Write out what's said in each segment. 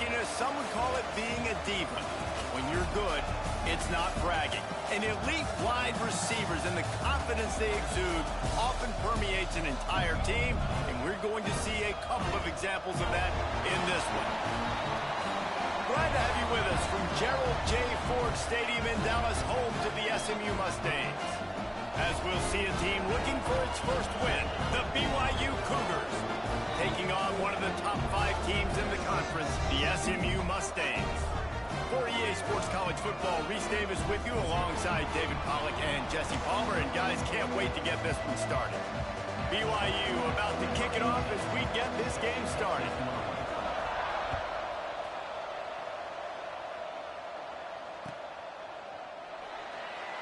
flashiness, some would call it being a diva. When you're good, it's not bragging. And elite wide receivers and the confidence they exude often permeates an entire team, and we're going to see a couple of examples of that in this one. Glad to have you with us from Gerald J. Ford Stadium in Dallas, home to the SMU Mustangs. As we'll see a team looking for its first win, the BYU Cougars, taking on one of the top 5 teams in the conference, the SMU Mustangs. For EA Sports College Football, Reese Davis with you alongside David Pollack and Jesse Palmer. And guys, can't wait to get this one started. BYU about to kick it off as we get this game started.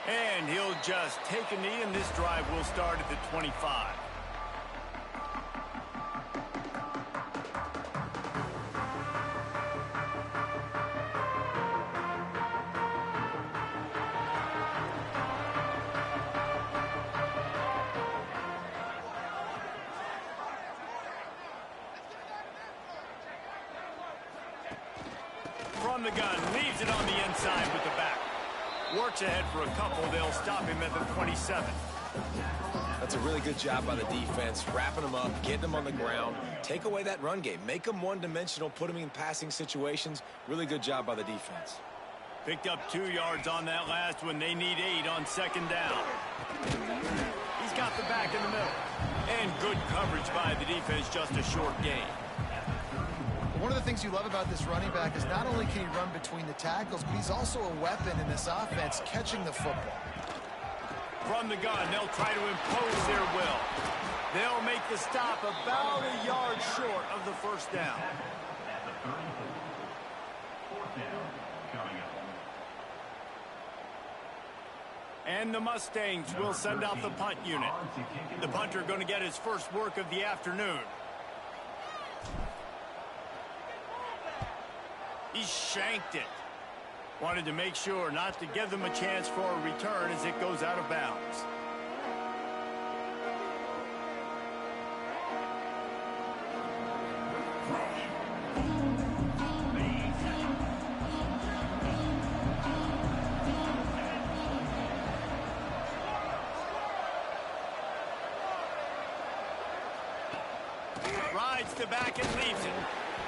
And he'll just take a knee, and this drive will start at the 25. From the gun, leaves it on the inside with the back. Works ahead for a couple. They'll stop him at the 27. That's a really good job by the defense, wrapping them up, getting them on the ground, take away that run game, make them one-dimensional, put them in passing situations. Really good job by the defense. Picked up 2 yards on that last one. They need 8 on second down. He's got the back in the middle. And good coverage by the defense, just a short gain. One of the things you love about this running back is not only can he run between the tackles, but he's also a weapon in this offense, catching the football. From the gun, they'll try to impose their will. They'll make the stop about a yard short of the first down. And the Mustangs will send out the punt unit. The punter going to get his first work of the afternoon. He shanked it. Wanted to make sure not to give them a chance for a return as it goes out of bounds. Rides the back and leaves it.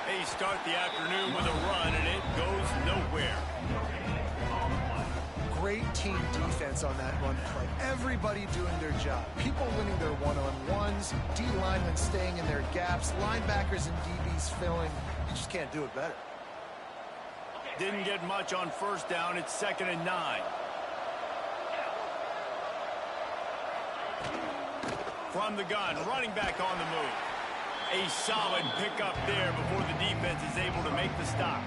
They start the afternoon with a run, and it goes nowhere. Great team defense on that run play. Everybody doing their job. People winning their one-on-ones, D-linemen staying in their gaps, linebackers and DBs filling. You just can't do it better. Didn't get much on first down. It's 2nd and 9. From the gun, running back on the move. A solid pickup there before the defense is able to make the stop.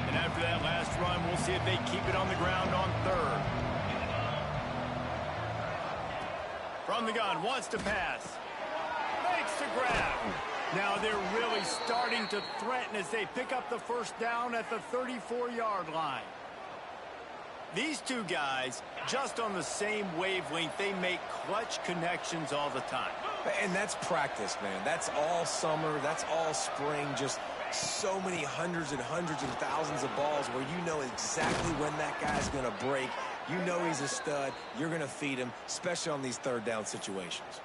And after that last run, we'll see if they keep it on the ground on 3rd. From the gun, wants to pass. Makes the grab. Now they're really starting to threaten as they pick up the first down at the 34-yard line. These two guys, just on the same wavelength, they make clutch connections all the time. And that's practice, man. That's all summer. That's all spring. Just so many hundreds and thousands of balls where you know exactly when that guy's going to break. You know he's a stud. You're going to feed him, especially on these 3rd down situations.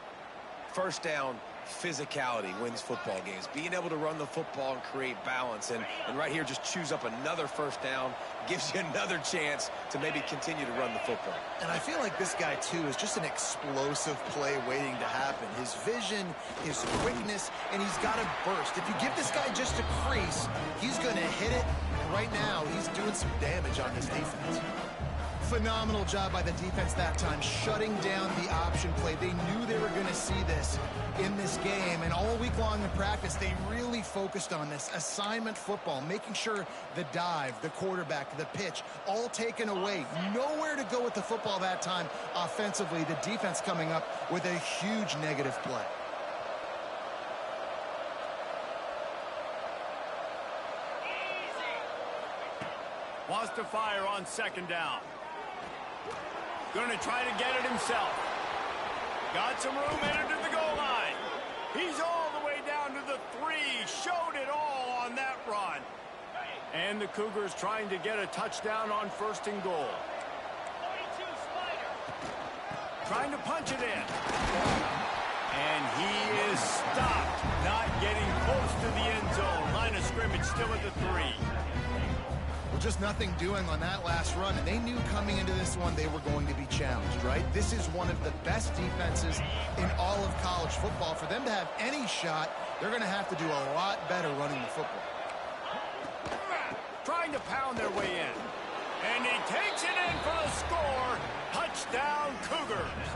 First down, physicality wins football games. Being able to run the football and create balance. And right here, just choose up another first down. Gives you another chance to maybe continue to run the football. And I feel like this guy, too, is just an explosive play waiting to happen. His vision, his quickness, and he's got a burst. If you give this guy just a crease, he's going to hit it. And right now, he's doing some damage on this defense. Phenomenal job by the defense that time, shutting down the option play. They knew they were going to see this in this game, and all week long in practice, they really focused on this assignment football, making sure the dive, the quarterback, the pitch, all taken away. Nowhere to go with the football that time offensively. The defense coming up with a huge negative play. Wants to fire on 2nd down. Going to try to get it himself. Got some room, headed to the goal line. He's all the way down to the 3. Showed it all on that run. And the Cougars trying to get a touchdown on 1st and goal. Trying to punch it in. And he is stopped. Not getting close to the end zone. Line of scrimmage still at the 3. Well, just nothing doing on that last run, and they knew coming into this one they were going to be challenged, right? This is one of the best defenses in all of college football. For them to have any shot, they're going to have to do a lot better running the football. Trying to pound their way in. And he takes it in for the score. Touchdown, Cougars.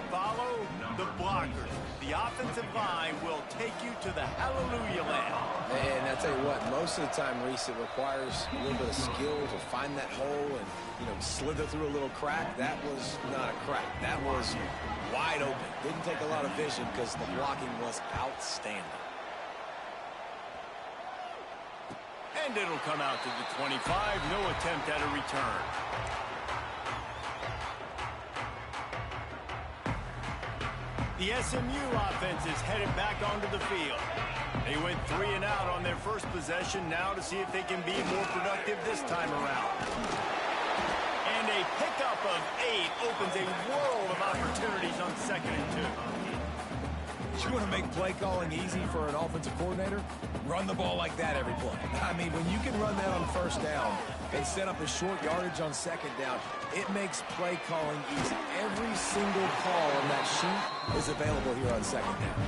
Follow the blockers. The offensive line will take you to the hallelujah land. And I tell you what, most of the time, Reese, it requires a little bit of skill to find that hole and, slither through a little crack. That was not a crack. That was wide open. Didn't take a lot of vision because the blocking was outstanding. And it'll come out to the 25. No attempt at a return. The SMU offense is headed back onto the field. They went 3 and out on their first possession. Now to see if they can be more productive this time around. And a pickup of 8 opens a world of opportunities on 2nd and 2. You want to make play calling easy for an offensive coordinator? Run the ball like that every play. I mean, when you can run that on 1st down and set up a short yardage on 2nd down, it makes play calling easy. Every single call on that sheet is available here on 2nd down.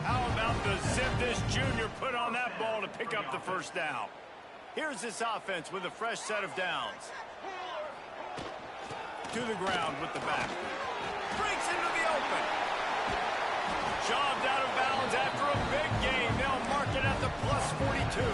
How about the zip this junior put on that ball to pick up the 1st down? Here's this offense with a fresh set of downs. To the ground with the back. Breaks into the open. Shoved out of bounds after a big gain. They'll mark it at the plus 42.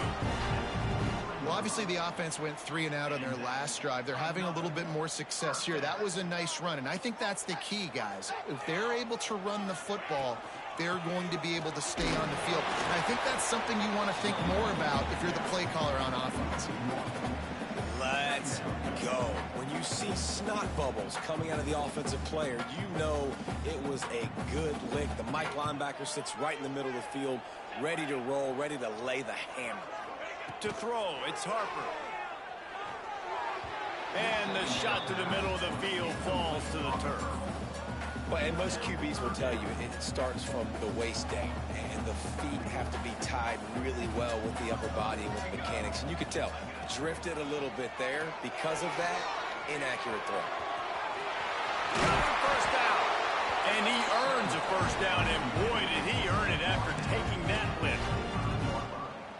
Well, obviously the offense went 3 and out on their last drive. They're having a little bit more success here. That was a nice run, and I think that's the key, guys. If they're able to run the football, they're going to be able to stay on the field. And I think that's something you want to think more about if you're the play caller on offense. Let's go. When you see snot bubbles coming out of the offensive player, you know it was a good lick. The Mike linebacker sits right in the middle of the field, ready to roll, ready to lay the hammer. To throw, it's Harper. And the shot to the middle of the field falls to the turf. Well, and most QBs will tell you it starts from the waist down, and the feet have to be tied really well with the upper body and with the mechanics. And you could tell, drifted a little bit there. Because of that, inaccurate throw. First down. And he earns a 1st down, and boy, did he earn it after taking that lift.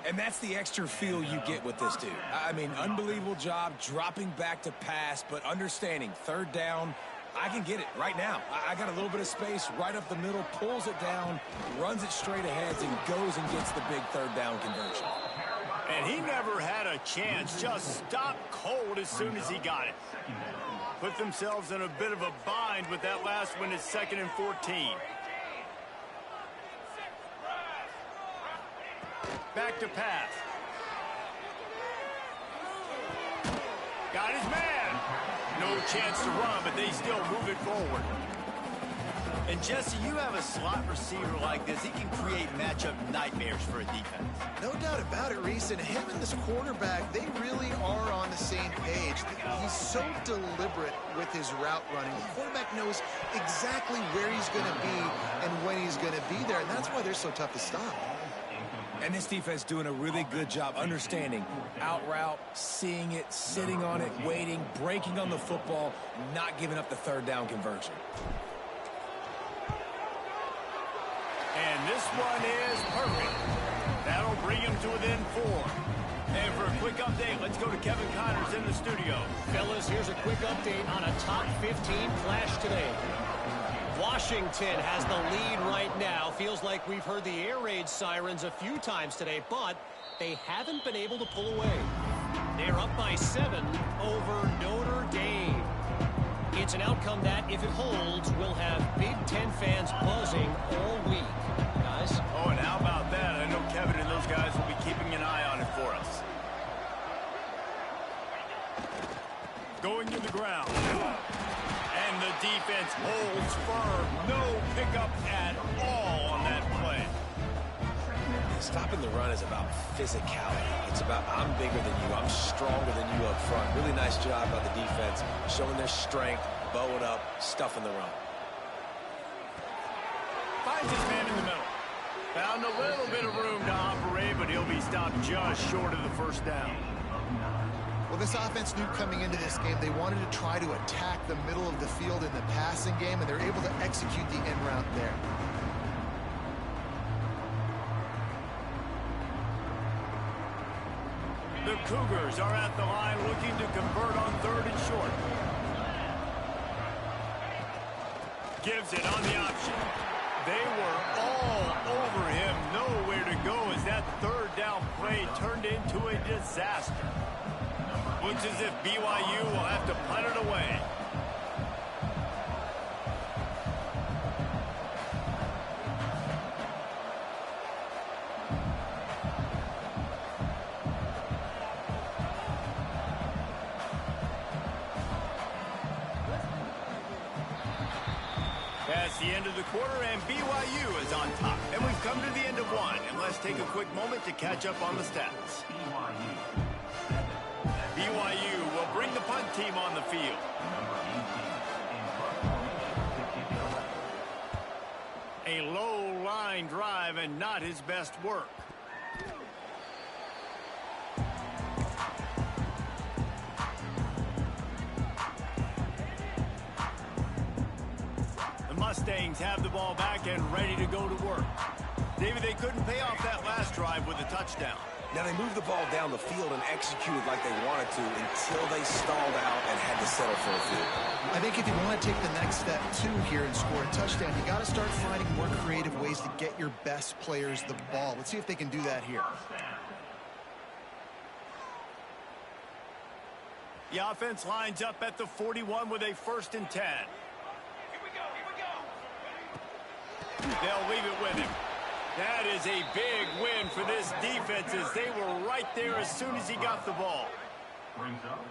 And that's the extra feel you get with this dude. I mean, unbelievable job dropping back to pass, but understanding 3rd down, I can get it right now. I got a little bit of space right up the middle, pulls it down, runs it straight ahead, and goes and gets the big 3rd down conversion. And he never had a chance, just stopped cold as soon as he got it. Put themselves in a bit of a bind with that last one at 2nd and 14. Back to pass. Got his man. No chance to run, but they still move it forward. And Jesse, you have a slot receiver like this. He can create matchup nightmares for a defense. No doubt about it, Reese. And him and this quarterback, they really are on the same page. He's so deliberate with his route running. The quarterback knows exactly where he's going to be and when he's going to be there. And that's why they're so tough to stop. And this defense doing a really good job understanding out route, seeing it, sitting on it, waiting, breaking on the football, not giving up the 3rd down conversion. And this one is perfect. That'll bring him to within 4. And for a quick update, let's go to Kevin Connors in the studio. Fellas, here's a quick update on a top 15 flash today. Washington has the lead right now. Feels like we've heard the air raid sirens a few times today, but they haven't been able to pull away. They're up by 7 over Notre Dame. It's an outcome that, if it holds, will have Big Ten fans buzzing all week. Guys? Oh, and how about that? I know Kevin and those guys will be keeping an eye on it for us. Going to the ground. And the defense holds firm. No pickup at all on that play. Stopping the run is about physicality. It's about I'm bigger than you. I'm stronger than you up front. Really nice job by the defense, showing their strength, bowing up, stuffing the run. Finds his man in the middle. Found a little bit of room to operate, but he'll be stopped just short of the first down. Well, this offense knew coming into this game they wanted to try to attack the middle of the field in the passing game, and they're able to execute the end route there. The Cougars are at the line looking to convert on 3rd and short. Gives it on the option. They were all over him. Nowhere to go as that 3rd down play turned into a disaster. Looks as if BYU will have to punt it away. Past the end of the quarter, and BYU is on top. And we've come to the end of one. And let's take a quick moment to catch up on the stats. BYU will bring the punt team on the field. A low line drive and not his best work. The Mustangs have the ball back and ready to go to work. David, they couldn't pay off that last drive with a touchdown. Now, they moved the ball down the field and executed like they wanted to until they stalled out and had to settle for a field. I think if you want to take the next step, too, here and score a touchdown, you got to start finding more creative ways to get your best players the ball. Let's see if they can do that here. The offense lines up at the 41 with a 1st and 10. They'll leave it with him. That is a big win for this defense as they were right there as soon as he got the ball.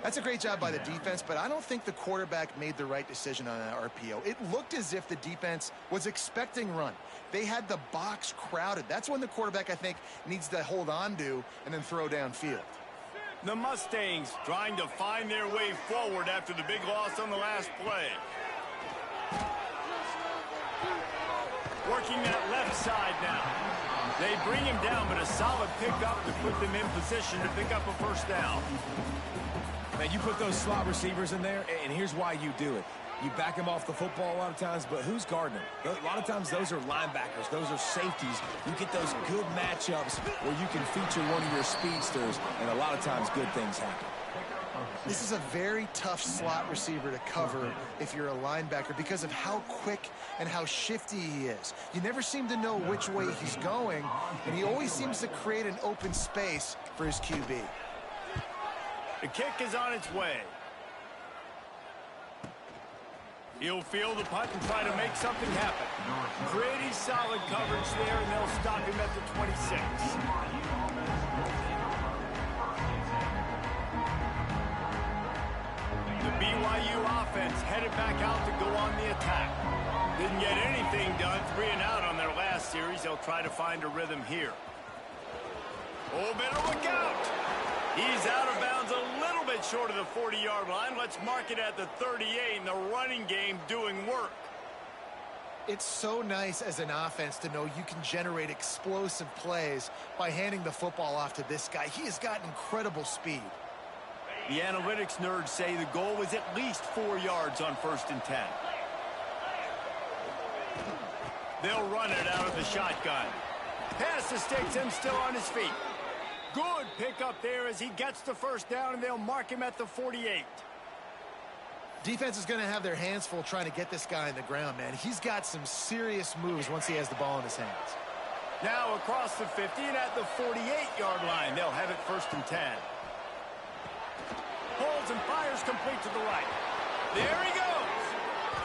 That's a great job by the defense, but I don't think the quarterback made the right decision on that RPO. It looked as if the defense was expecting run. They had the box crowded. That's when the quarterback, I think, needs to hold on to and then throw downfield. The Mustangs trying to find their way forward after the big loss on the last play. Working that left side now. They bring him down, but a solid pickup to put them in position to pick up a 1st down. Man, you put those slot receivers in there, and here's why you do it. You back them off the football a lot of times, but who's guarding them? A lot of times those are linebackers. Those are safeties. You get those good matchups where you can feature one of your speedsters, and a lot of times good things happen. This is a very tough slot receiver to cover if you're a linebacker because of how quick and how shifty he is. You never seem to know which way he's going, and he always seems to create an open space for his QB. The kick is on its way. He'll field the punt and try to make something happen. Pretty solid coverage there, and they'll stop him at the 26. The BYU offense headed back out to go on the attack. Didn't get anything done, 3 and out on their last series. They'll try to find a rhythm here. Oh, better look out. He's out of bounds a little bit short of the 40-yard line. Let's mark it at the 38 in the running game doing work. It's so nice as an offense to know you can generate explosive plays by handing the football off to this guy. He has got incredible speed. The analytics nerds say the goal was at least 4 yards on 1st and 10. They'll run it out of the shotgun. Pass to sticks him still on his feet. Good pickup there as he gets the 1st down, and they'll mark him at the 48. Defense is going to have their hands full trying to get this guy on the ground, man. He's got some serious moves once he has the ball in his hands. Now across the 50 and at the 48-yard line, they'll have it 1st and 10. Holds and fires complete to the right. There he goes.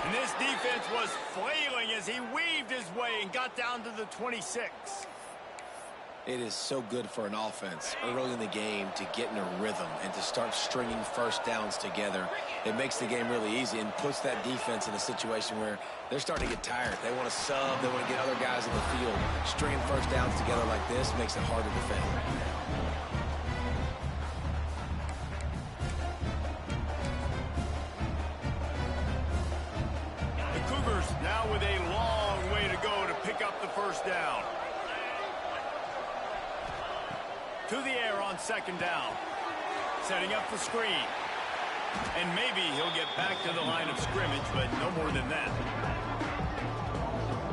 And this defense was flailing as he weaved his way and got down to the 26. It is so good for an offense early in the game to get in a rhythm and to start stringing first downs together. It makes the game really easy and puts that defense in a situation where they're starting to get tired. They want to sub. They want to get other guys in the field. Stringing first downs together like this makes it hard to defend. The Cougars now with a long way to go to pick up the first down. To the air on second down. Setting up the screen. And maybe he'll get back to the line of scrimmage, but no more than that.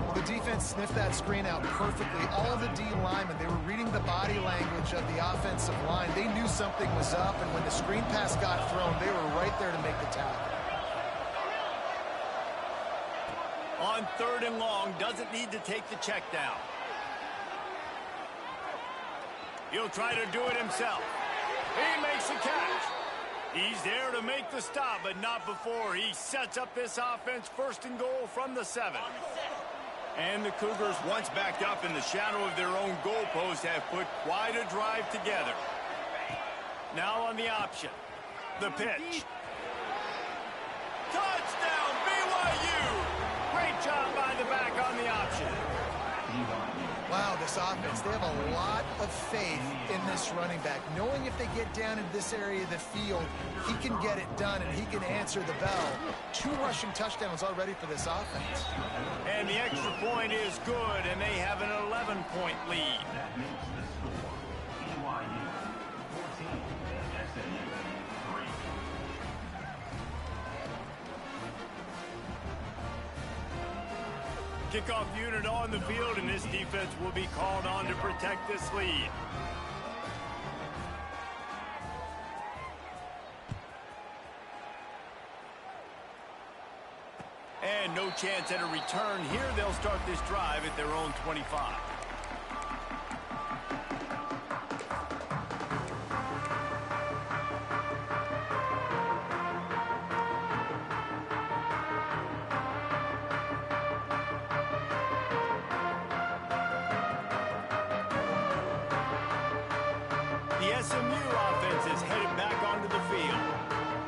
Well, the defense sniffed that screen out perfectly. All the D linemen, they were reading the body language of the offensive line. They knew something was up, and when the screen pass got thrown, they were right there to make the tackle. On third and long, doesn't need to take the check down. He'll try to do it himself. He makes the catch. He's there to make the stop, but not before he sets up this offense first and goal from the 7. And the Cougars, once backed up in the shadow of their own goalpost, have put quite a drive together. Now on the option. The pitch. Touchdown, BYU! Great job by the back on the option. Wow, this offense, they have a lot of faith in this running back. Knowing if they get down into this area of the field, he can get it done and he can answer the bell. 2 rushing touchdowns already for this offense. And the extra point is good, and they have an 11-point lead. Kickoff unit on the field, and this defense will be called on to protect this lead. And no chance at a return here. They'll start this drive at their own 25. The SMU offense is headed back onto the field.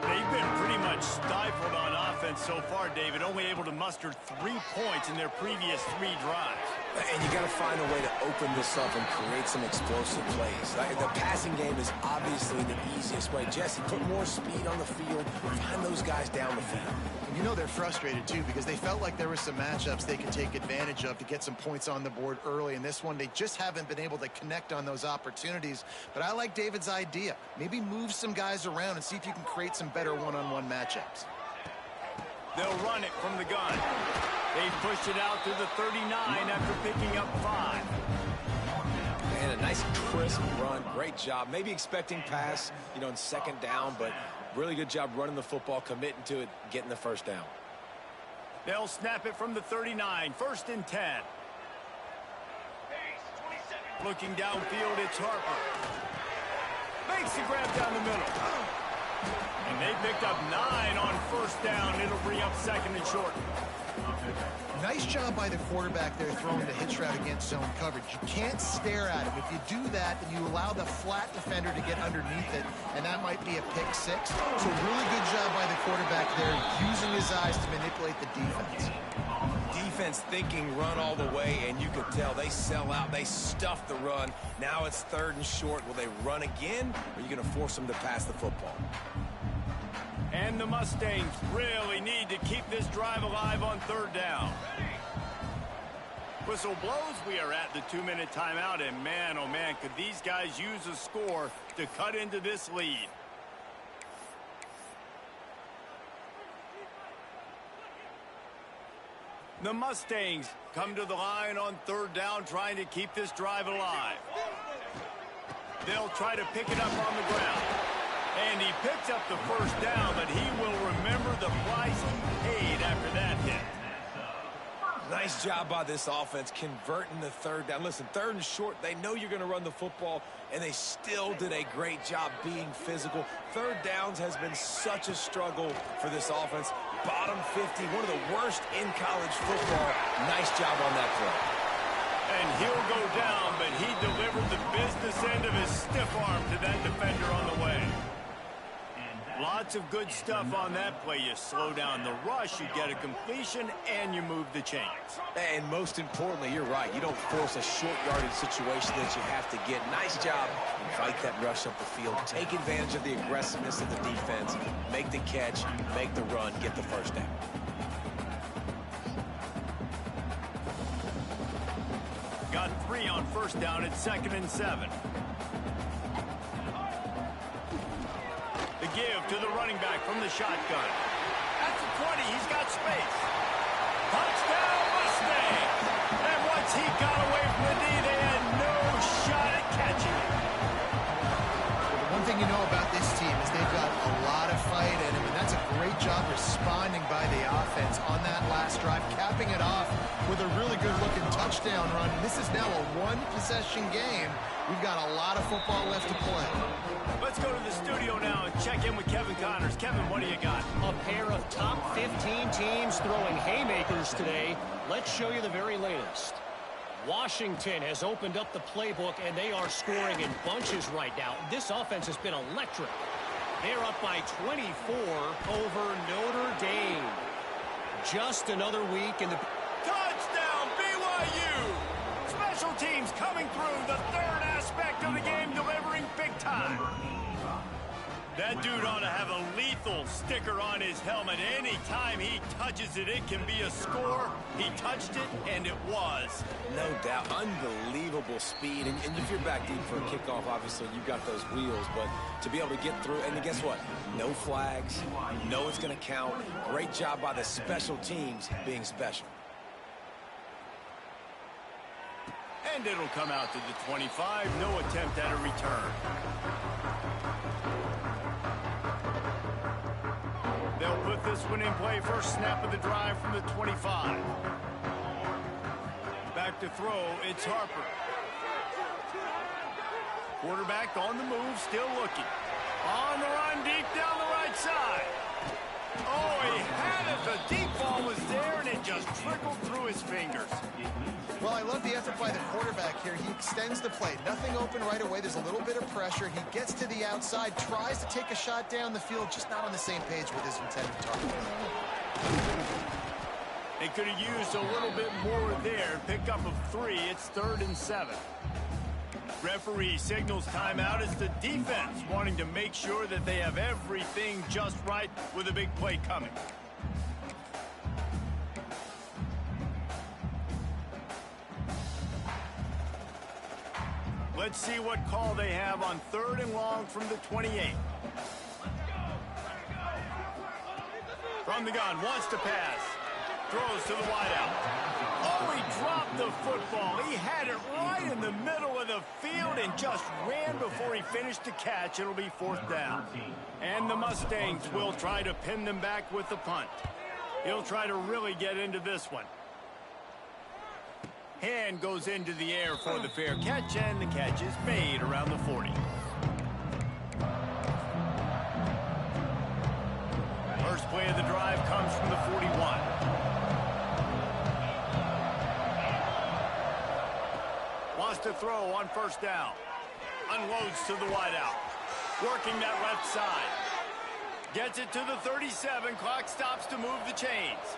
They've been pretty much stifled on offense so far, David, only able to muster 3 points in their previous 3 drives. And you got to find a way to open this up and create some explosive plays. The passing game is obviously the easiest way. Jesse, put more speed on the field. Find those guys down the field. And you know they're frustrated, too, because they felt like there were some matchups they could take advantage of to get some points on the board early. In this one, they just haven't been able to connect on those opportunities. But I like David's idea. Maybe move some guys around and see if you can create some better one-on-one matchups. They'll run it from the gun. They pushed it out to the 39 after picking up 5. And a nice crisp run. Great job. Maybe expecting pass, in second down, but really good job running the football, committing to it, getting the first down. They'll snap it from the 39, 1st and 10. Looking downfield, it's Harper. Makes the grab down the middle. And they picked up 9 on 1st down. It'll bring up 2nd and short. Nice job by the quarterback there throwing the hitch route against zone coverage. You can't stare at him. If you do that, then you allow the flat defender to get underneath it, and that might be a pick 6. So really good job by the quarterback there, using his eyes to manipulate the defense. Defense thinking run all the way, and you can tell they sell out. They stuff the run. Now it's 3rd and short. Will they run again, or are you going to force them to pass the football? And the Mustangs really need to keep this drive alive on 3rd down. Whistle blows. We are at the 2-minute timeout, and man, oh man, could these guys use a score to cut into this lead. The Mustangs come to the line on 3rd down, trying to keep this drive alive. They'll try to pick it up on the ground. And he picks up the 1st down, but he will remember the price he paid after that hit. Nice job by this offense converting the 3rd down. Listen, 3rd and short, they know you're going to run the football, and they still did a great job being physical. 3rd downs has been such a struggle for this offense. Bottom 50, one of the worst in college football. Nice job on that play. And he'll go down, but he delivered the business end of his stiff arm to that defender on the way. Lots of good stuff on that play. You slow down the rush, you get a completion, and you move the chains. And most importantly, you're right. You don't force a short yardage situation that you have to get. Nice job. Fight that rush up the field. Take advantage of the aggressiveness of the defense. Make the catch, make the run, get the first down. Got 3 on first down at 2nd and 7. The give to the running back from the shotgun. At the 20, he's got space. Touchdown, Mustangs! And once he got away from the D, they had no shot at catching it. One thing you know about this team is they've got a lot of fight in them, and that's a great job responding by the offense on that last drive, capping it off with a really good-looking touchdown run. This is now a one-possession game. We've got a lot of football left to play. Let's go to the studio now and check in with Kevin Connors. Kevin, what do you got? A pair of top 15 teams throwing haymakers today. Let's show you the very latest. Washington has opened up the playbook, and they are scoring in bunches right now. This offense has been electric. They're up by 24 over Notre Dame. Just another week in the... Touchdown, BYU! Special teams coming through, the third aspect of the game, delivering big time. That dude ought to have a lethal sticker on his helmet. Anytime he touches it, it can be a score. He touched it, and it was. No doubt. Unbelievable speed. And if you're back deep for a kickoff, obviously you've got those wheels. But to be able to get through, and then guess what? No flags. You know it's going to count. Great job by the special teams being special. And it'll come out to the 25. No attempt at a return. They'll put this one in play. First snap of the drive from the 25. Back to throw, it's Harper. Quarterback on the move, still looking. On the run, deep down the right side. Oh, he had it. The deep ball was there, and it just trickled through his fingers. Well, I love the effort by the quarterback here. He extends the play. Nothing open right away. There's a little bit of pressure. He gets to the outside, tries to take a shot down the field, just not on the same page with his intended target. They could have used a little bit more there. Pickup of 3. It's 3rd and 7. Referee signals timeout as the defense wanting to make sure that they have everything just right with a big play coming. Let's see what call they have on 3rd and long from the 28. From the gun, wants to pass. Throws to the wideout. Oh, he dropped the football. He had it right in the middle of the field and just ran before he finished the catch. It'll be 4th down. And the Mustangs will try to pin them back with the punt. He'll try to really get into this one. Hand goes into the air for the fair catch, and the catch is made around the 40. First play of the drive comes from the 41. Wants to throw on 1st down. Unloads to the wideout. Working that left side. Gets it to the 37. Clock stops to move the chains.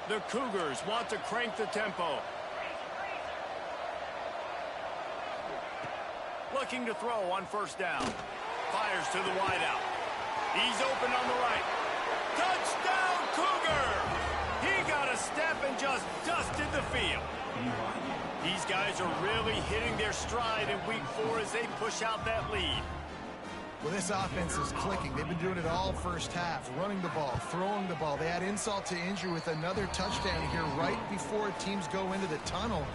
The Cougars want to crank the tempo. Looking to throw on 1st down. Fires to the wideout. He's open on the right. Touchdown, Cougar! He got a step and just dusted the field. These guys are really hitting their stride in week 4 as they push out that lead. Well, this offense is clicking. They've been doing it all first half, running the ball, throwing the ball. They add insult to injury with another touchdown here right before teams go into the tunnel.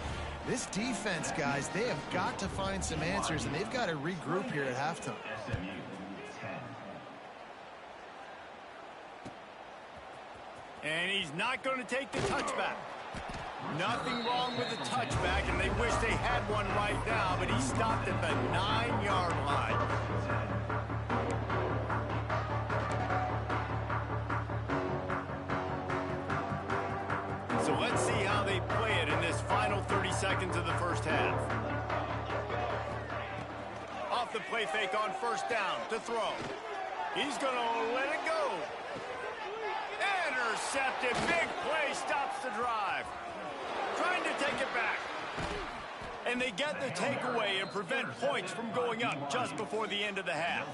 This defense, guys, they have got to find some answers, and they've got to regroup here at halftime. And he's not going to take the touchback. Nothing wrong with the touchback, and they wish they had one right now, but he stopped at the 9-yard line. So let's see how they play it in this final final 30 seconds of the first half. Off the play fake on first down to throw. He's going to let it go. Intercepted. Big play stops the drive. Trying to take it back. And they get the takeaway and prevent points from going up just before the end of the half.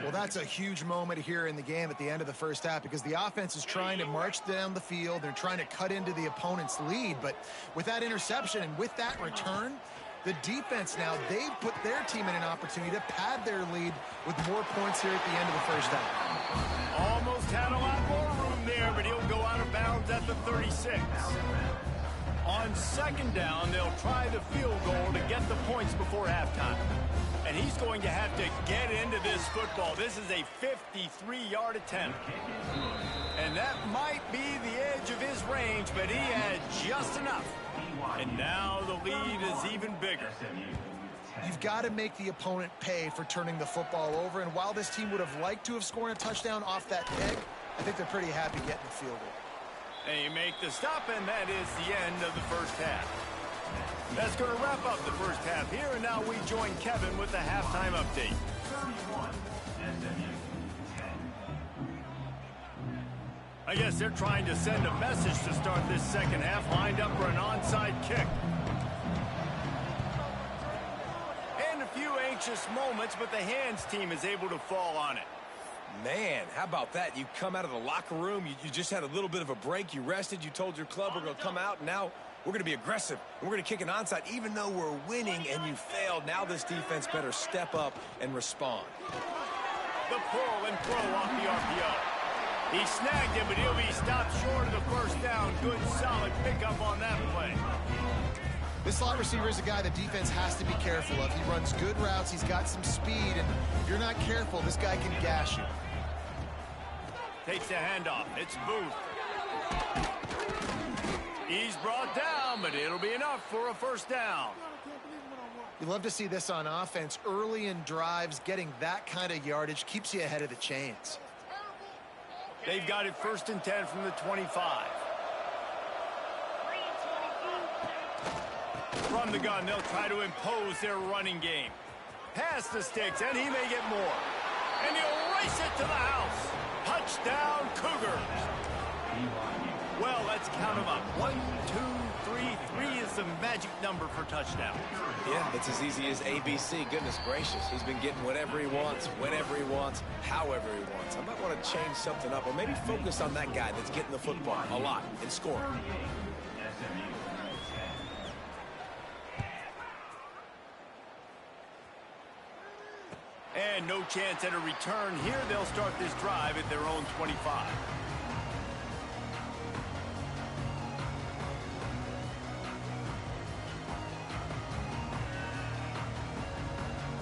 Well, that's a huge moment here in the game at the end of the first half because the offense is trying to march down the field. They're trying to cut into the opponent's lead. But with that interception and with that return, the defense now, they've put their team in an opportunity to pad their lead with more points here at the end of the first half. Almost had a lot more room there, but he'll go out of bounds at the 36. On second down, they'll try the field goal to get the points before halftime. And he's going to have to get into this football. This is a 53-yard attempt. And that might be the edge of his range, but he had just enough. And now the lead is even bigger. You've got to make the opponent pay for turning the football over. And while this team would have liked to have scored a touchdown off that pick, I think they're pretty happy getting the field goal. And you make the stop, and that is the end of the first half. That's going to wrap up the first half here, and now we join Kevin with the halftime update. I guess they're trying to send a message to start this second half, lined up for an onside kick. And a few anxious moments, but the hands team is able to fall on it. Man, how about that? You come out of the locker room, you just had a little bit of a break, you rested, you told your club we're going to come out, and now we're going to be aggressive, and we're going to kick an onside. Even though we're winning and you failed, now this defense better step up and respond. The pull and throw off the RPO. He snagged him, but he'll be stopped short of the first down. Good, solid pickup on that play. This slot receiver is a guy the defense has to be careful of. He runs good routes. He's got some speed, and if you're not careful, this guy can gash you. Takes the handoff. It's Booth. He's brought down, but it'll be enough for a first down. You love to see this on offense. Early in drives, getting that kind of yardage keeps you ahead of the chains. They've got it 1st and 10 from the 25. From the gun, they'll try to impose their running game. Pass the sticks, and he may get more. And he'll race it to the house. Touchdown, Cougars. Well, let's count them up. 1, 2, 3. 3 is the magic number for touchdown. Yeah, it's as easy as ABC. Goodness gracious. He's been getting whatever he wants, whenever he wants, however he wants. I might want to change something up or maybe focus on that guy that's getting the football a lot and scoring. And no chance at a return here. They'll start this drive at their own 25.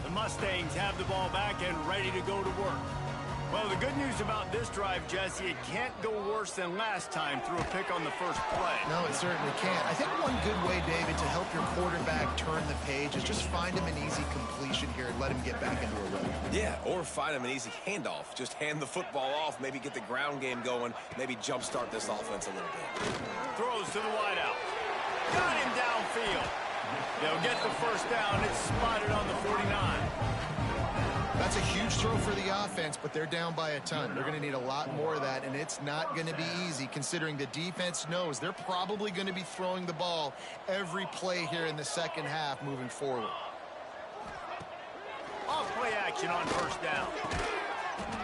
The Mustangs have the ball back and ready to go to work. Well, the good news about this drive, Jesse, it can't go worse than last time through a pick on the first play. No, it certainly can't. I think one good way, David, to help your quarterback turn the page is just find him an easy completion here and let him get back into a rhythm. Yeah, or find him an easy handoff. Just hand the football off, maybe get the ground game going, maybe jumpstart this offense a little bit. Throws to the wideout. Got him downfield. They'll get the first down. It's spotted on the 49. That's a huge throw for the offense, but they're down by a ton. They're going to need a lot more of that, and it's not going to be easy considering the defense knows they're probably going to be throwing the ball every play here in the second half moving forward. Off play action on first down.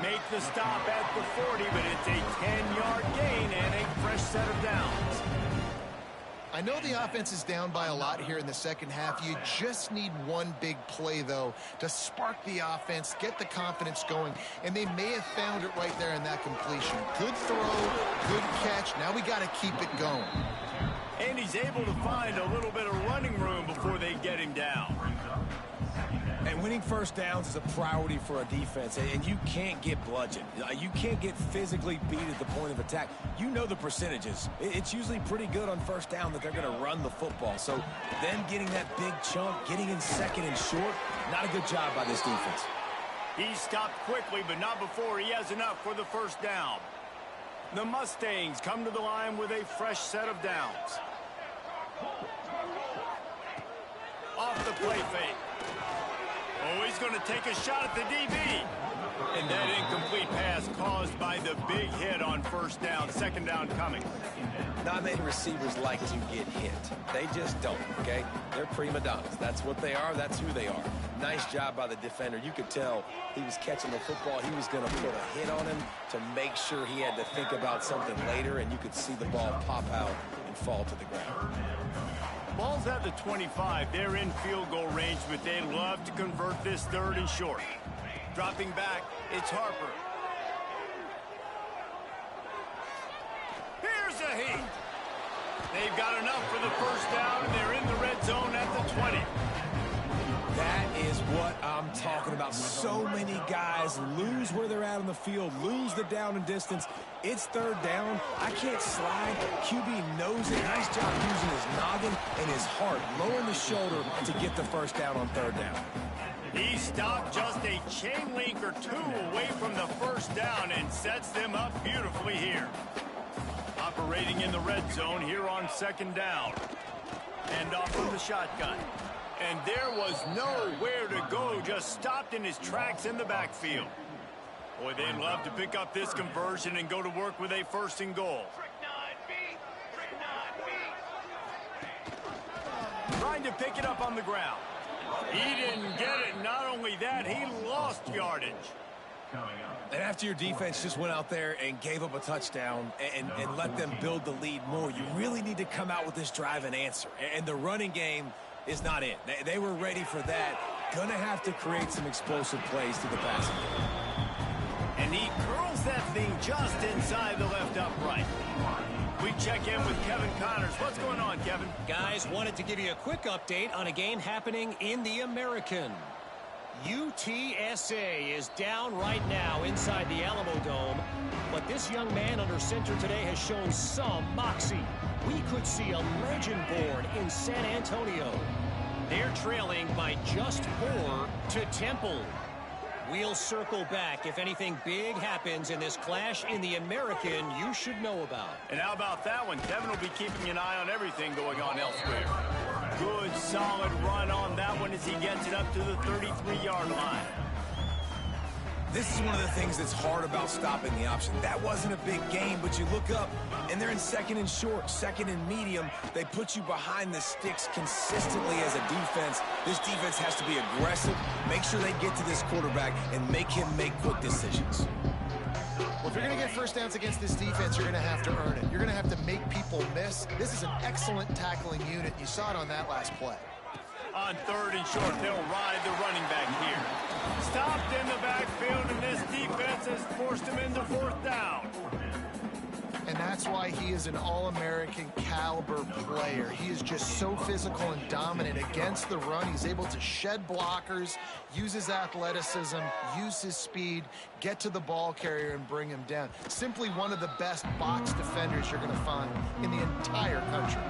Make the stop at the 40, but it's a 10-yard gain and a fresh set of downs. I know the offense is down by a lot here in the second half. You just need one big play, though, to spark the offense, get the confidence going, and they may have found it right there in that completion. Good throw, good catch. Now we got to keep it going. And he's able to find a little bit of running room before they get him down. And winning first downs is a priority for a defense, and you can't get bludgeoned. You can't get physically beat at the point of attack. You know the percentages. It's usually pretty good on first down that they're going to run the football. So them getting that big chunk, getting in second and short, not a good job by this defense. He stopped quickly, but not before he has enough for the first down. The Mustangs come to the line with a fresh set of downs. off the play fake. Oh, he's going to take a shot at the DB. And that incomplete pass caused by the big hit on first down. Second down coming. Not many receivers like to get hit. They just don't, okay? They're prima donnas. That's what they are. That's who they are. Nice job by the defender. You could tell he was catching the football. He was going to put a hit on him to make sure he had to think about something later, and you could see the ball pop out and fall to the ground. Ball's at the 25. They're in field goal range, but they'd love to convert this third and short. Dropping back, it's Harper. Here's a heat. They've got enough for the first down, and they're in the red zone at the 20. That is what I'm talking about. So many guys lose where they're at on the field, lose the down and distance. It's third down. I can't slide. QB knows it. Nice job using his noggin and his heart, lowering the shoulder to get the first down on third down. He stopped just a chain link or two away from the first down and sets them up beautifully here. Operating in the red zone here on second down. And off from the shotgun. And there was nowhere to go, just stopped in his tracks in the backfield. Boy, they'd love to pick up this conversion and go to work with a first and goal. Trying to pick it up on the ground. He didn't get it. Not only that, he lost yardage. And after your defense just went out there and gave up a touchdown and let them build the lead more, you really need to come out with this drive and answer. And the running game is not it. They were ready for that. Gonna have to create some explosive plays to the passing game. And he curls that thing just inside the left upright. We check in with Kevin Connors. What's going on, Kevin? Guys, wanted to give you a quick update on a game happening in the American. UTSA is down right now inside the Alamo Dome, but this young man under center today has shown some moxie. We could see a legend born in San Antonio. They're trailing by just 4 to Temple. We'll circle back if anything big happens in this clash in the American you should know about. And how about that one? Kevin will be keeping an eye on everything going on elsewhere. Good, solid run on that one as he gets it up to the 33-yard line. This is one of the things that's hard about stopping the option. That wasn't a big game, but you look up, and they're in second and short, second and medium. They put you behind the sticks consistently as a defense. This defense has to be aggressive, make sure they get to this quarterback, and make him make quick decisions. Well, if you're going to get first downs against this defense, you're going to have to earn it. You're going to have to make people miss. This is an excellent tackling unit. You saw it on that last play. On third and short, they'll ride the running back here. Stopped in the backfield, and this defense has forced him into fourth down. And that's why he is an All-American caliber player. He is just so physical and dominant against the run. He's able to shed blockers, use his athleticism, use his speed, get to the ball carrier and bring him down. Simply one of the best box defenders you're going to find in the entire country.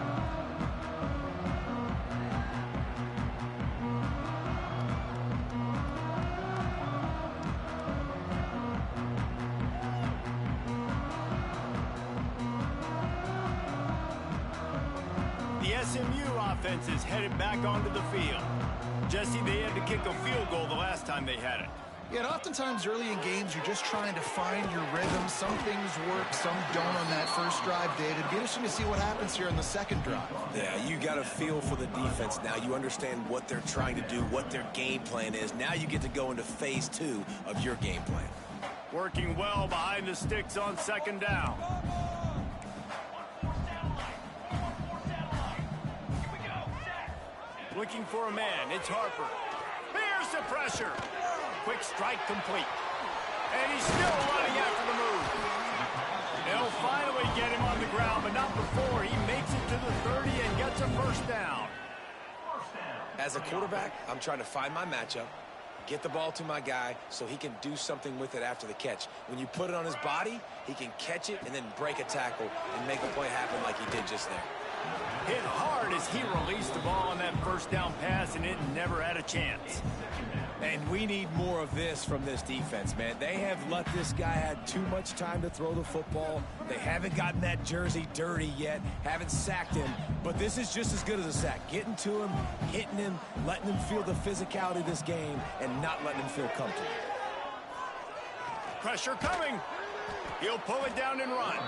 SMU offense is headed back onto the field. Jesse, they had to kick a field goal the last time they had it. Yeah, and oftentimes early in games, you're just trying to find your rhythm. Some things work, some don't on that first drive, David. It'd be interesting to see what happens here in the second drive. Yeah, you got a feel for the defense now. You understand what they're trying to do, what their game plan is. Now you get to go into phase 2 of your game plan. Working well behind the sticks on second down. Looking for a man. It's Harper. Here's the pressure. Quick strike complete. And he's still running after the move. They'll finally get him on the ground, but not before he makes it to the 30 and gets a first down. As a quarterback, I'm trying to find my matchup, get the ball to my guy so he can do something with it after the catch. When you put it on his body, he can catch it and then break a tackle and make a play happen like he did just there. Hit hard as he released the ball on that first down pass, and it never had a chance. And we need more of this from this defense, man. They have let this guy have too much time to throw the football. They haven't gotten that jersey dirty yet, haven't sacked him. But this is just as good as a sack. Getting to him, hitting him, letting him feel the physicality of this game, and not letting him feel comfortable. Pressure coming. He'll pull it down and run.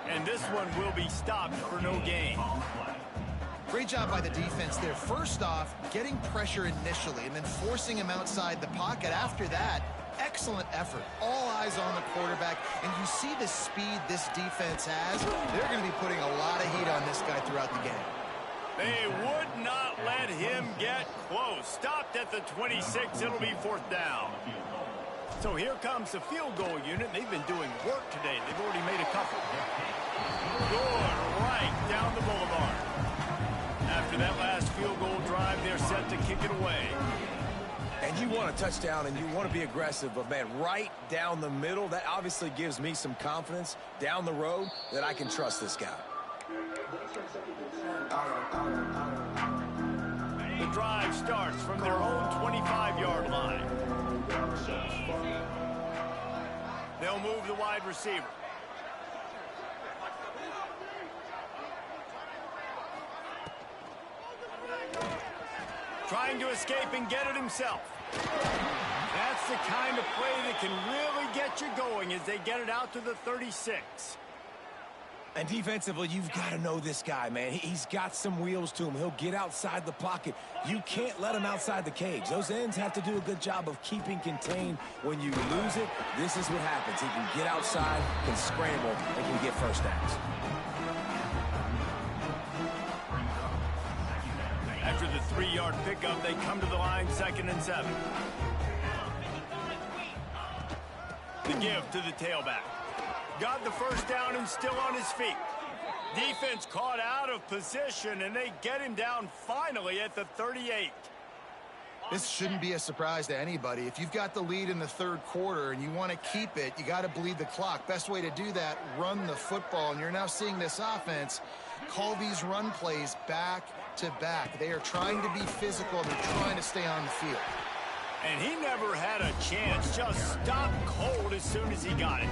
And this one will be stopped for no gain. Great job by the defense there. First off, getting pressure initially and then forcing him outside the pocket. After that, excellent effort. All eyes on the quarterback. And you see the speed this defense has. They're going to be putting a lot of heat on this guy throughout the game. They would not let him get close. Stopped at the 26. It'll be 4th down. So here comes the field goal unit. They've been doing work today. They've already made a couple. Good right down the boulevard. After that last field goal drive, they're set to kick it away. And you want a touchdown and you want to be aggressive, but man, right down the middle, that obviously gives me some confidence down the road that I can trust this guy. The drive starts from their own 25-yard line. They'll move the wide receiver. Trying to escape and get it himself. That's the kind of play that can really get you going as they get it out to the 36. And defensively, you've got to know this guy, man. He's got some wheels to him. He'll get outside the pocket. You can't let him outside the cage. Those ends have to do a good job of keeping contained. When you lose it, this is what happens. He can get outside, can scramble, and can get first downs. After the 3-yard pickup, they come to the line, 2nd and 7. The give to the tailback. Got the first down and still on his feet. Defense caught out of position, and they get him down finally at the 38. This shouldn't be a surprise to anybody. If you've got the lead in the 3rd quarter and you want to keep it, you got to bleed the clock. Best way to do that, run the football. And you're now seeing this offense call these run plays back to back. They are trying to be physical. They're trying to stay on the field. And he never had a chance. Just stopped cold as soon as he got it.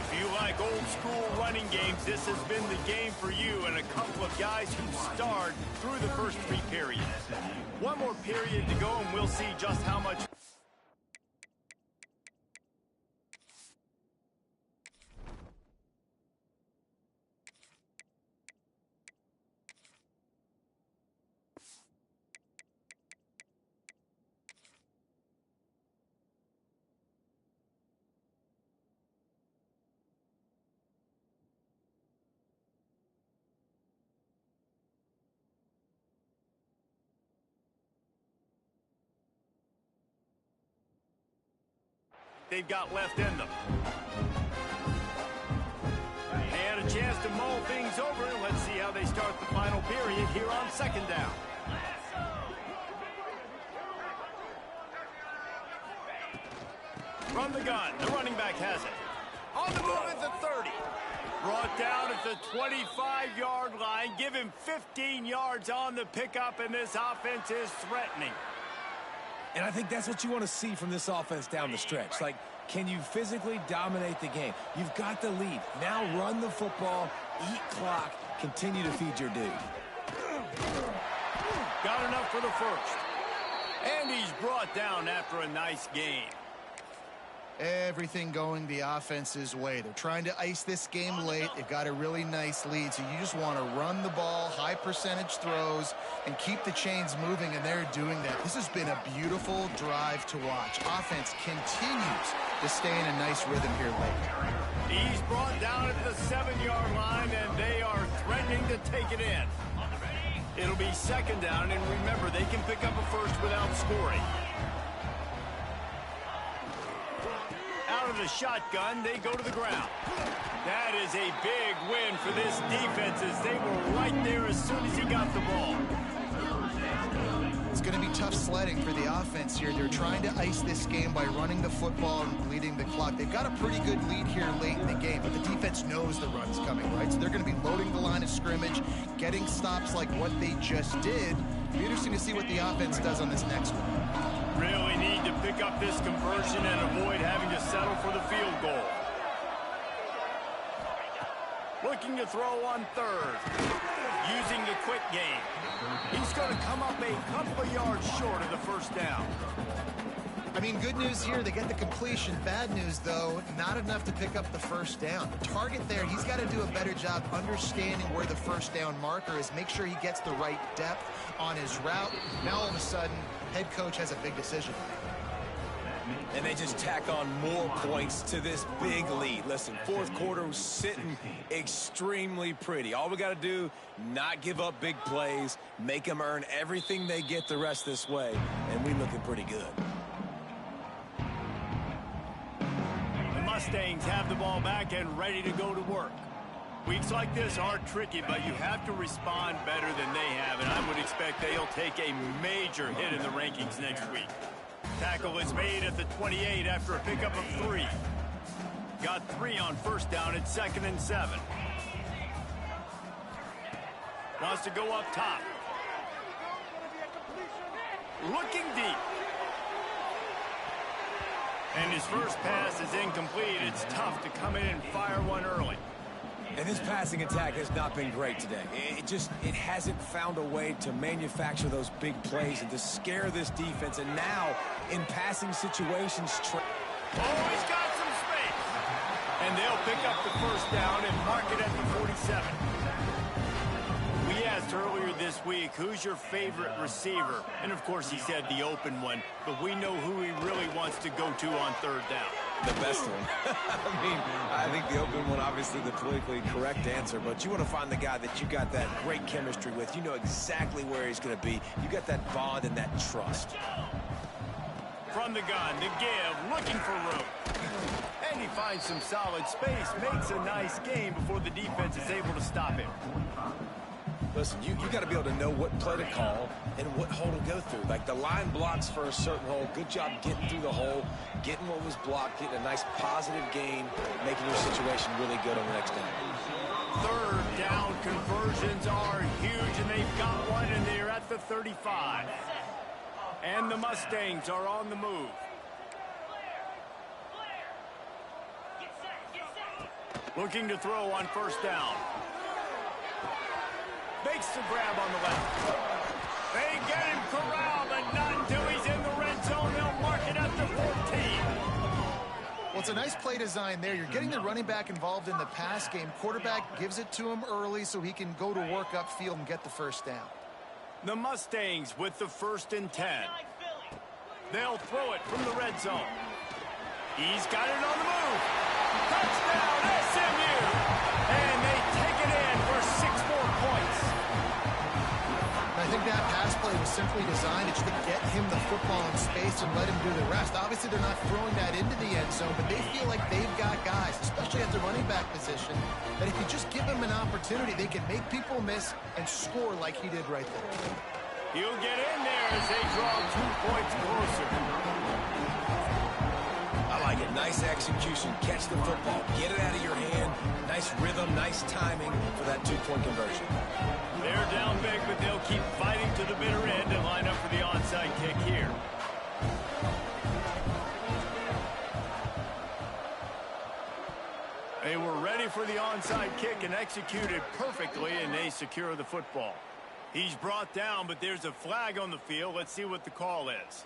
If you like old school running games, this has been the game for you and a couple of guys who starred through the first 3 periods. One more period to go and we'll see just how much. They've got left in them. They had a chance to mull things over. Let's see how they start the final period here on 2nd down. From the gun, the running back has it. On the move at the 30. Brought down at the 25-yard line. Give him 15 yards on the pickup, and this offense is threatening. And I think that's what you want to see from this offense down the stretch. Like, can you physically dominate the game? You've got the lead. Now run the football, eat clock, continue to feed your dude. Got enough for the first. And he's brought down after a nice game. Everything going the offense's way. They're trying to ice this game late. They've got a really nice lead, so you just want to run the ball, high percentage throws, and keep the chains moving, and they're doing that. This has been a beautiful drive to watch. Offense continues to stay in a nice rhythm here late. He's brought down at the 7-yard line, and they are threatening to take it in. It'll be 2nd down, and remember, they can pick up a first without scoring. Out of the shotgun, they go to the ground. That is a big win for this defense as they were right there as soon as he got the ball. It's going to be tough sledding for the offense here. They're trying to ice this game by running the football and bleeding the clock. They've got a pretty good lead here late in the game, but the defense knows the run's coming, right? So they're going to be loading the line of scrimmage, getting stops like what they just did. It'll be interesting to see what the offense does on this next one. Really need to pick up this conversion and avoid having to settle for the field goal. Looking to throw on third. Using the quick game. He's going to come up a couple of yards short of the first down. I mean, good news here, they get the completion. Bad news, though, not enough to pick up the first down. The target there, he's got to do a better job understanding where the first down marker is, make sure he gets the right depth on his route. Now, all of a sudden, head coach has a big decision. And they just tack on more points to this big lead. Listen, fourth quarter was sitting extremely pretty. All we got to do, not give up big plays, make them earn everything they get the rest this way, and we looking pretty good. The Mustangs have the ball back and ready to go to work. Weeks like this are tricky, but you have to respond better than they have, and I would expect they'll take a major hit in the rankings next week. Tackle is made at the 28 after a pickup of 3. Got 3 on first down at 2nd and 7. Wants to go up top. Looking deep. And his first pass is incomplete. It's tough to come in and fire one early. And this passing attack has not been great today. It hasn't found a way to manufacture those big plays and to scare this defense. And now, in passing situations... Oh, he's got some space. And they'll pick up the first down and mark it at the 47. We asked earlier this week, who's your favorite receiver? And, of course, he said the open one. But we know who he really wants to go to on third down. The best one. I think the open one, obviously the politically correct answer, but you want to find the guy that you got that great chemistry with. You know exactly where he's going to be. You got that bond and that trust. From the gun, the give, looking for room. And he finds some solid space, makes a nice gain before the defense is able to stop him. Listen, you got to be able to know what play to call and what hole to go through. Like the line blocks for a certain hole. Good job getting through the hole, getting what was blocked, getting a nice positive gain, making your situation really good on the next down. Third down conversions are huge, and they've got one, and they're at the 35. And the Mustangs are on the move. Looking to throw on first down. Makes the grab on the left. They get him corralled, but not until he's in the red zone. They'll mark it at the 14. Well, it's a nice play design there. You're getting the running back involved in the pass game. Quarterback gives it to him early so he can go to work upfield and get the first down. The Mustangs with the 1st and 10. They'll throw it from the red zone. He's got it on the move. Touchdown, SMU! And they take it in for 6 more points. I think that pass play was simply designed to get him the football in space and let him do the rest. Obviously, they're not throwing that into the end zone, but they feel like they've got guys, especially at the running back position, that if you just give them an opportunity, they can make people miss and score like he did right there. He'll get in there as they draw 2 points closer. I like it. Nice execution. Catch the football. Get it out of your hand. Nice rhythm, nice timing for that 2-point conversion. They're down big, but they'll keep fighting to the bitter end and line up for the onside kick here. They were ready for the onside kick and executed perfectly, and they secure the football. He's brought down, but there's a flag on the field. Let's see what the call is.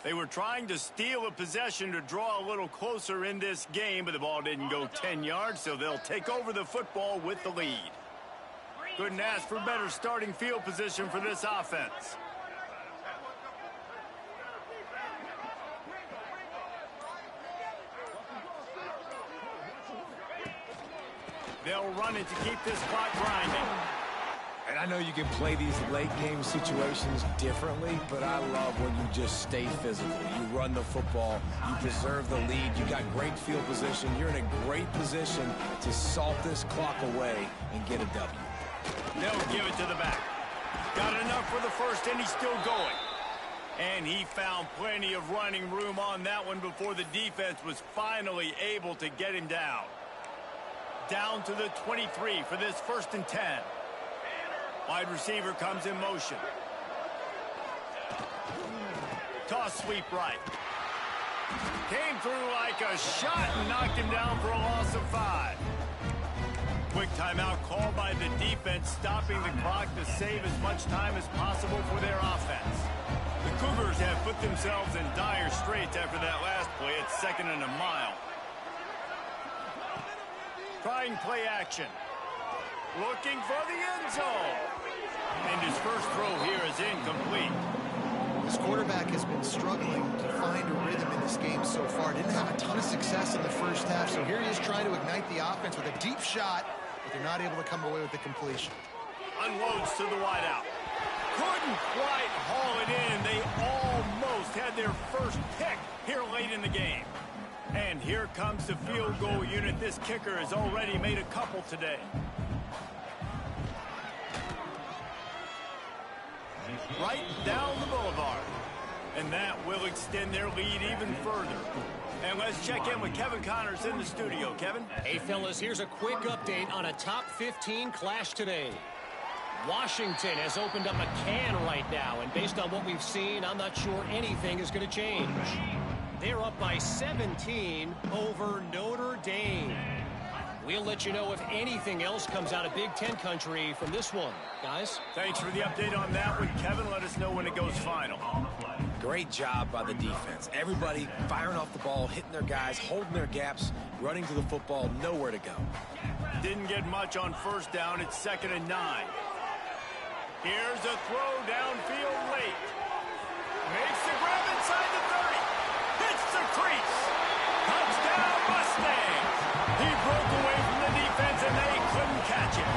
They were trying to steal a possession to draw a little closer in this game, but the ball didn't go 10 yards, so they'll take over the football with the lead. Couldn't ask for better starting field position for this offense. They'll run it to keep this clock grinding. And I know you can play these late-game situations differently, but I love when you just stay physical. You run the football, you preserve the lead, you got great field position. You're in a great position to salt this clock away and get a W. They'll give it to the back. Got enough for the first, and he's still going. And he found plenty of running room on that one before the defense was finally able to get him down. Down to the 23 for this 1st and 10. Wide receiver comes in motion. Toss sweep right. Came through like a shot and knocked him down for a loss of 5. Quick timeout called by the defense, stopping the clock to save as much time as possible for their offense. The Cougars have put themselves in dire straits after that last play at 2nd and a mile. Trying play action. Looking for the end zone. And his first throw here is incomplete. This quarterback has been struggling to find a rhythm in this game so far. Didn't have a ton of success in the first half, so here he is trying to ignite the offense with a deep shot, but they're not able to come away with the completion. Unloads to the wideout. Couldn't quite haul it in. They almost had their first pick here late in the game. And here comes the field goal unit. This kicker has already made a couple today. Right down the boulevard. And that will extend their lead even further. And let's check in with Kevin Connors in the studio. Kevin? Hey, fellas, here's a quick update on a top 15 clash today. Washington has opened up a can right now, and based on what we've seen, I'm not sure anything is going to change. They're up by 17 over Notre Dame. We'll let you know if anything else comes out of Big Ten country from this one. Guys? Thanks for the update on that one, Kevin. Let us know when it goes final. Great job by the defense. Everybody firing off the ball, hitting their guys, holding their gaps, running to the football, nowhere to go. Didn't get much on 1st down. It's 2nd and 9. Here's a throw downfield late. Makes the grab inside the 30. Hits the crease. Touchdown Mustangs. He broke away from the defense and they couldn't catch him.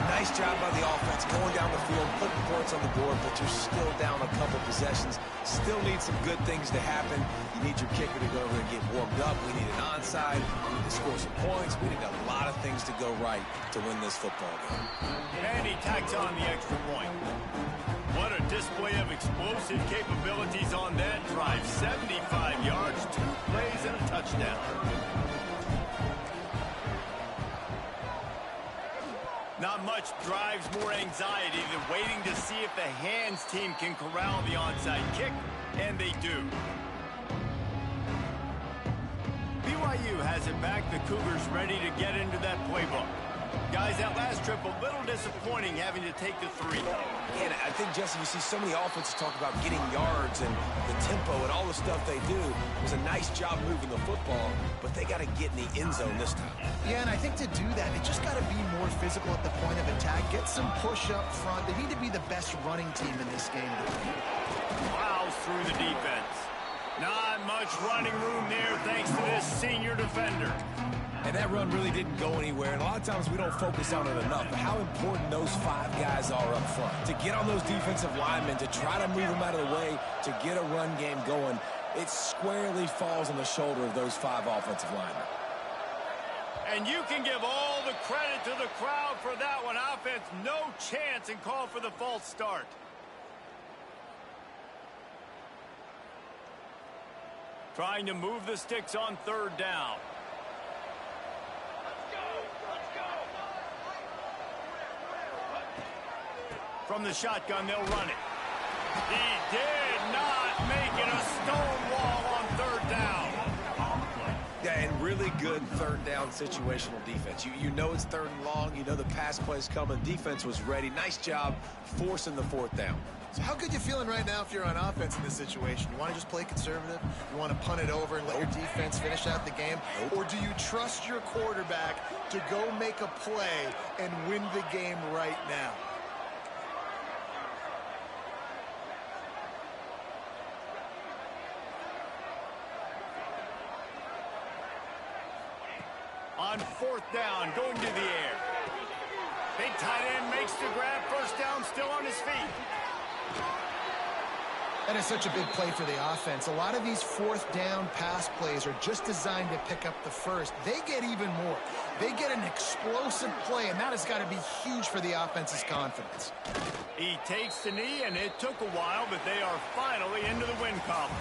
Nice job by the offense going down the field, putting points on the board, but you're still down a couple possessions. Still need some good things to happen. You need your kicker to go over and get warmed up. We need an onside. We need to score some points. We need a lot of things to go right to win this football game. And he tacks on the extra point. What a display of explosive capabilities on that drive. 75 yards, 2 plays, and a touchdown. Not much drives more anxiety than waiting to see if the hands team can corral the onside kick, and they do. BYU has it back. The Cougars ready to get into that playbook. Guys, that last trip, a little disappointing having to take the 3. And I think, Jesse, you see so many offenses talk about getting yards and the tempo and all the stuff they do. It was a nice job moving the football, but they got to get in the end zone this time. Yeah, and I think to do that, they just got to be more physical at the point of attack, get some push up front. They need to be the best running team in this game. Plows through the defense. Not much running room there thanks to this senior defender. And that run really didn't go anywhere, and a lot of times we don't focus on it enough, but how important those 5 guys are up front. To get on those defensive linemen, to try to move them out of the way, to get a run game going, it squarely falls on the shoulder of those 5 offensive linemen. And you can give all the credit to the crowd for that one. Offense, no chance, and call for the false start. Trying to move the sticks on 3rd down. From the shotgun, they'll run it. He did not make it a stone wall on 3rd down. Yeah, and really good 3rd down situational defense. You know it's 3rd and long. You know the pass play's coming. Defense was ready. Nice job forcing the 4th down. So how good you feeling right now if you're on offense in this situation? You want to just play conservative? You want to punt it over and let your defense finish out the game? Or do you trust your quarterback to go make a play and win the game right now? On 4th down, going to the air. Big tight end makes the grab. 1st down, still on his feet. That is such a big play for the offense. A lot of these fourth down pass plays are just designed to pick up the first. They get even more. They get an explosive play, and that has got to be huge for the offense's confidence. He takes the knee, and it took a while, but they are finally into the win column.